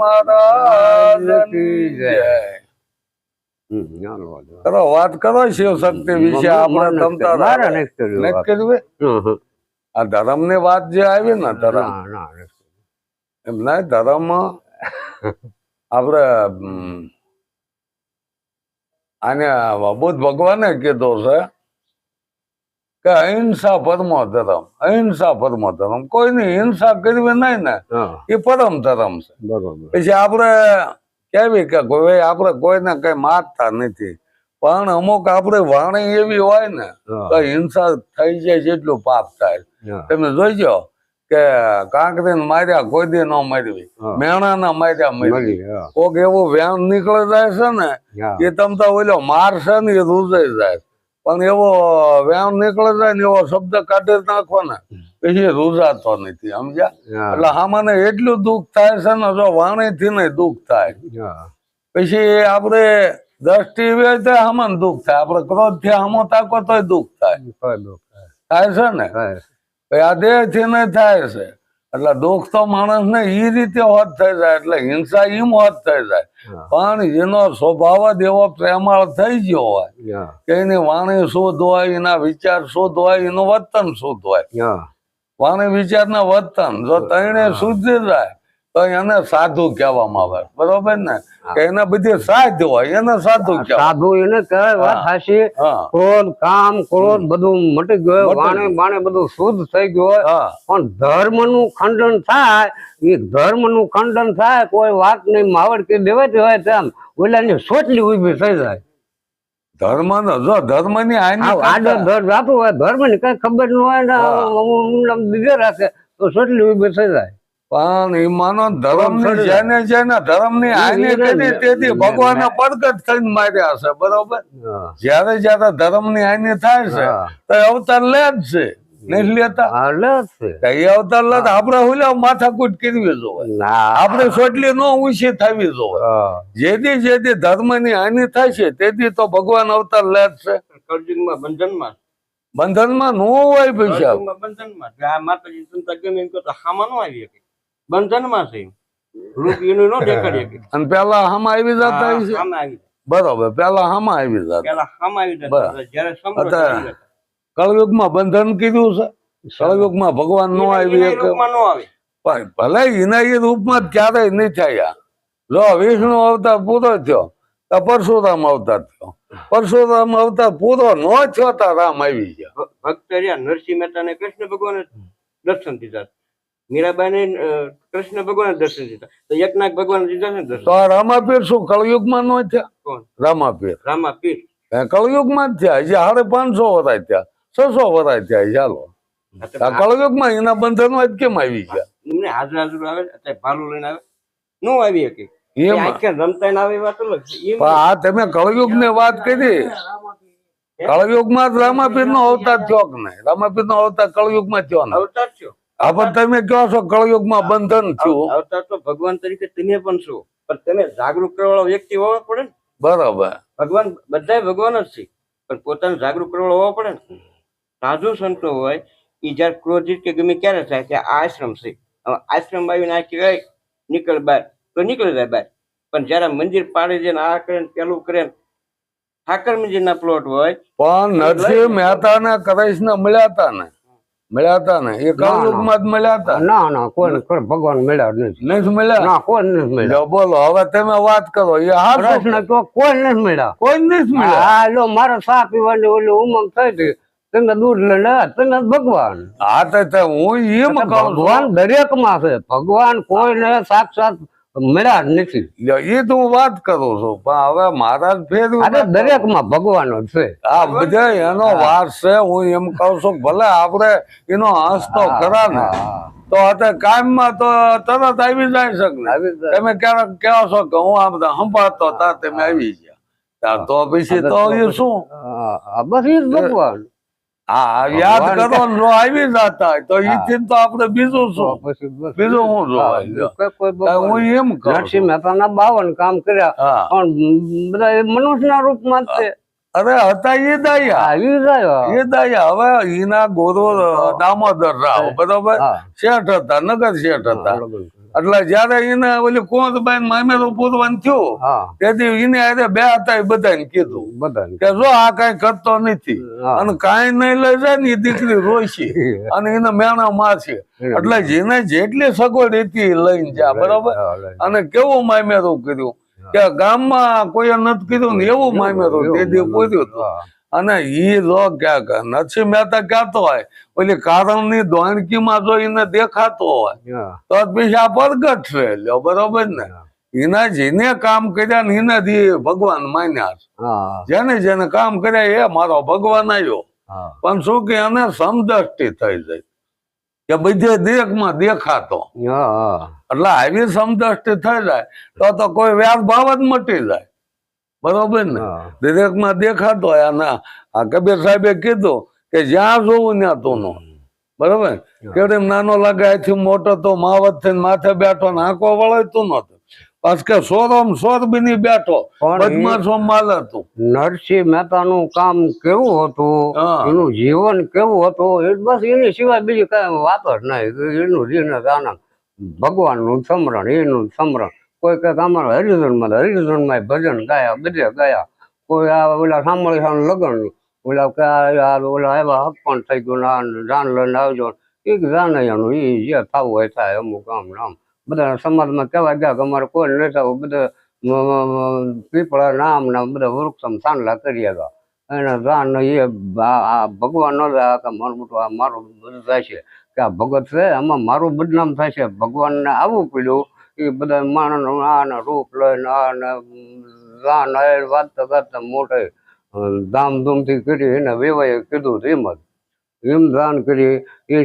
મહારાજની જય. કરો વાત કરો શિવ શક્તિ વિશે. આપણે તમતા નથી કર્યું આ ધર્મ ની વાત જે આવી ને ધર્મ એમ ના ધર્મ આપડે આને બુદ્ધ ભગવાને કીધું છે કે અહિંસા પરમો ધર્મ, અહિંસા પરમો ધર્મ. કોઈની હિંસા કરવી નહીં ને એ પરમ ધર્મ છે. પછી આપડે કેવી કે આપડે કોઈને કઈ મારતા નથી, પણ અમુક આપડે વાણી એવી હોય ને તો હિંસા થઈ જાય જેટલું પાપ થાય. તમે જોઈજો કે કાંકરી માર્યા કોઈ દી ન મારવી, મેણા ના માર્યા મારવી. કોક એવું વ્યાન નીકળી જાય છે ને એ તમતા ઓલો મારશે ને એ રૂજાઈ જાય, પણ એવો વ્યાન નીકળી જાય ને એવો શબ્દ કાઢી નાખો ને પછી રૂજાતો નથી. સમજ્યા? એટલે આમાં એટલું દુઃખ થાય છે ને જો વાણી થી ને દુઃખ થાય. પછી આપડે દ્રષ્ટિ તો આમાં દુઃખ થાય, આપડે ક્રોધ થી આમો તાકો તો દુઃખ થાય છે ને. આ દેહ થી ને થાય છે એટલે દુઃખ તો માણસ ને એ રીતે હોત થઈ જાય. એટલે હિંસા એમ હોત થઈ જાય, પણ એનો સ્વભાવ જ એવો પ્રેમાળ થઈ ગયો હોય કે એની વાણી શુદ્ધ હોય, એના વિચાર શુદ્ધ હોય, એનું વર્તન શુદ્ધ હોય. વાણી વિચાર ના વર્તન જો તઈને શુદ્ધ જાય તો એને સાધુ કહેવામાં આવે. બરોબર ને? કે એને બધી સાધુ હોય એને સાધુ કહેવાય. સાધુ એને કહેવાય. વાત સાચી. ક્રોધ કામ ક્રોધ બધું મટી ગયું, વાણે બાણે બધું શુદ્ધ થઈ ગયું. પણ ધર્મ નું ખંડન થાય, એ ધર્મ નું ખંડન થાય કોઈ વાત નહીં માવડ કે દેવાતી હોય તેમ ઓલાની સોચલી ઉભી થઈ જાય. ધર્મ નો જો ધર્મ ની આડો ધર્મ આપવું હોય, ધર્મ ની કઈ ખબર ન હોય ને બીજે રાખે તો સોચલી ઉભી થઈ જાય. પણ એ માનો ધર્મ ની જેને જેને ધર્મ ની હાનિ કરી તેથી ભગવાને પ્રગટ થઈને માર્યા છે. બરોબર? જયારે જયારે ધર્મ ની હાનિ થાય છે તો અવતાર લે જ છે, નહીં લેતા? એ અવતાર લે આપડે હુલ્યા માથાકૂટ કરવી જોવે, આપડે સોટલી નો ઊંચી થવી જોવે. જેથી ધર્મ ની હાનિ થાય છે તેથી તો ભગવાન અવતાર લે જ છે. બંધનમાં નો હોય પૈસા, બંધનમાં છે રૂપિયાનું નો દેખાડી. અને પેલા હામ આવી જતા છે. બરોબર, પેલા હામ આવી જતા. કળયુગ માં બંધન કીધું છે, કળયુગ માં ભગવાન નો આવી. ભલે એના એ રૂપમાં જ ક્યારેય નહીં થયા. જો વિષ્ણુ અવતાર પૂરો થયો તો પરશુરામ અવતાર થયો, પરશુરામ અવતાર પૂરો નો થયો તો રામ આવી ગયા. ભક્ત નરસિંહ મહેતા ને કૃષ્ણ ભગવાન દર્શન દીધા, મીરાબાઈ ને કૃષ્ણ ભગવાન દર્શન દીધા, તો એકનાથ ભગવાન દીધા ને દર્શન. તો રામાપીર શું કળયુગ માં નો થયા? કોણ? રામાપીર. રામાપીર કળયુગ માં જ થયા. હજી 550 વર્ષ થયા, 600 વર્ષ થયા. ચાલો કળયુગ માં એના બંધનો જ કેમ આવી ગયા? એમને હાજર હાજર આવે, અત્યારે ભાલું લઈને આવે, નો આવી શકે. રમતા આવે વાત અલગ. આ તમે કળયુગ ની વાત કરી, કળયુગ માં જ રામાપીર નો અવતાર થયો કે નહીં? રામાપીર નો અવતાર કળયુગ માં થયો ને? અવતાર થયો. પણ તમે કહો છો કળયુગ માં બંધન થયું. અવતાર તો ભગવાન તરીકે તમે પણ છો, પણ તમે જાગૃત કરવા વાળો વ્યક્તિ હોવો પડે ને. બરોબર. ભગવાન બધા ભગવાન જ છે, પણ પોતાને જાગૃત કરવા હોવો પડે ને. સાધુ સંતો હોય એ જયારે ક્રોધિત કે ગમે ક્યારે થાય કે આશ્રમ છે, આશ્રમ આવીને આ કહેવાય નીકળ બહાર તો નીકળી જાય બહાર. પણ જયારે મંદિર પાડી દે ને આ કરે ને પેલું કરે ને, ઠાકર મંદિર ના પ્લોટ હોય. પણ નરસિંહ મહેતા ને કરેશ ને મળ્યા હતા ને, મળ્યા હતા ને એ કળયુગ માં જ મળ્યા હતા. ના ના કોઈ ભગવાન મળ્યા નથી મળ્યા. ના કોઈ નથી મળ્યા. બોલો હવે તમે વાત કરો. એ હા પ્રશ્ન તો કોઈ નથી મળ્યા, કોઈ નથી મળ્યા. હા લો મારે ચા પીવાની ઓલી ઉમંગ થઈ હતી, તમે દૂધ લઈને તમે ભગવાન. હા તો હું એમ કહું, ભગવાન દરેક માં છે, ભગવાન કોઈને સાક્ષાત મળ્યા જ નથી. એ તો હું વાત કરું છું, પણ હવે મહારાજ ફેરવી દરેક માં ભગવાન જ છે. આ બધા એનો વાસ છે. હું એમ કઉ છું ભલે આપડે એનો અંશ તો ખરા ને, તો અત્યારે કાયમ માં તો તરત આવી જાય છે ને. તમે ક્યારેક કહો છો કે હું આ બધા સંભાળતો હતા તમે આવી ગયા, તો પછી તો એ શું બસ એ ભગવાન. હા યાદ કરો ને જો આવી જતા હોય તો ઈ તો આપડે બીજું શું, બીજું હું જોવાય. હું એમ નરસિંહ મહેતા ના 52 કામ કર્યા, પણ બધા મનુષ્ય ના રૂપ માં છે. અરે હતા એ દયા, એ દયા. હવે એના ગુરુ દામોદર રાવ બરોબર શેઠ હતા, નગર શેઠ હતા. એટલે જયારે એને ઓલી કોંતબાઈ મામેરું પૂરવાનું થયું હા તેથી એને આજે બે હતા એ બધાને કીધું બધાને કે જો આ કઈ કરતો નથી હા. અને કાંઈ નહીં લઈ જાય ને એ દીકરી રોઈશે અને એને મેણા મારશે એટલે જેને જેટલી સગવડ હતી એ લઈને જા બરોબર હા, લઈને. અને કેવું મામેરું કર્યું કે ગામમાં કોઈ નથી કીધું ને એવું મામેરું તે દી પૂર્યું હતું હા. અને ઈ જો ક્યાંક નરસિંહ મહેતા કહેતો હોય ઓલી કારણની દોણકીમાં જો એને દેખાતો હોય હા. તો પછી આ પ્રગટ છે લ્યો બરોબર ને એના જેને કામ કર્યા ને એને જ ઈ ભગવાન માન્યા છે. હા જેને જેને કામ કર્યા એ મારો ભગવાન આવ્યો હા પણ શું કે એને સમદ્રષ્ટિ થઈ જાય કે બધે દેખમાં દેખાતો હા એટલે આવી સમદ્રષ્ટિ થઈ જાય તો કોઈ વ્યાસ ભાવ જ મટી જાય બરોબર ને હા. દરેકમાં દેખાતો હોય અને આ કબીર સાહેબે કીધું કે જ્યાં જોવું ત્યાં તું નો બરોબર કેવડે નાનો લાગે અહીંથી મોટો તો માવત થઈને માથે બેઠો ને આંખો વળે તું નતો પાછ કે સોરમ સોર બની બેઠો પણ બદમાશો માલ હતું નરસિંહ મહેતાનું કામ કેવું હતું હા. એનું જીવન કેવું હતું એ બસ એની સિવાય બીજી કઈ વાત જ નહીં એનું જીવન આનંદ ભગવાનનું સમરણ એનું સમરણ કોઈ કઈક અમારા હરિજનમાં ભજન ગાયા બધે ગાયા કોઈ આ ઓલા સાંભળી લગ્ન ઓલા કે ઓલા એવા હક પણ થઈ ગયું જાન લઈને આવજો એ જાનૈયાનું એ જે થવું હોય થાય અમુક આમ નામ બધા સમાજમાં કહેવા ગયા કે અમારે કોઈ નહીં થવું બધા પીપળા નામ ના બધા વૃક્ષમ સાંડલા કરી ગયા એને જાન એ ભગવાન ન જાય કે મારું મોટું આ મારું બધું થાય છે કે આ ભગત છે આમાં મારું બદનામ થાય છે ભગવાનને આવવું પડ્યું એ બધા માણસ આને રૂપ લઈને આને જાન વાંચતા વાંચતા મોટે ધામધૂમથી કરી એને વેવાએ કીધું એમ જ એમ દાન કરી એ